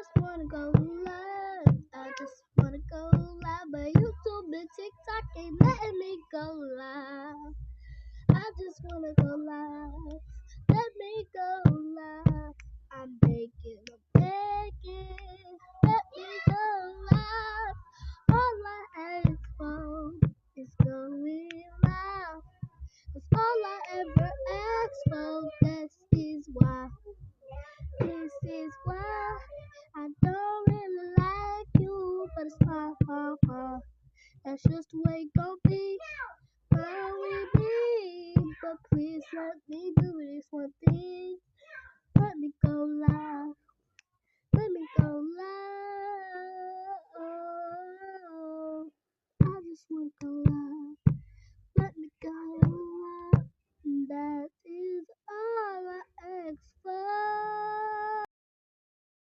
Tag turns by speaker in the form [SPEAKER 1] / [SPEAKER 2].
[SPEAKER 1] just wanna go live. I just wanna go live, but YouTube and TikTok ain't letting me go live. I just wanna go live. Let me go live. I'm begging, let me go live. All I ask for is going live. 'Cause all I ever ask for, this is why I don't really like you, but it's fine. That's just the way it gon' be. Fine with me, but please let me do this one thing.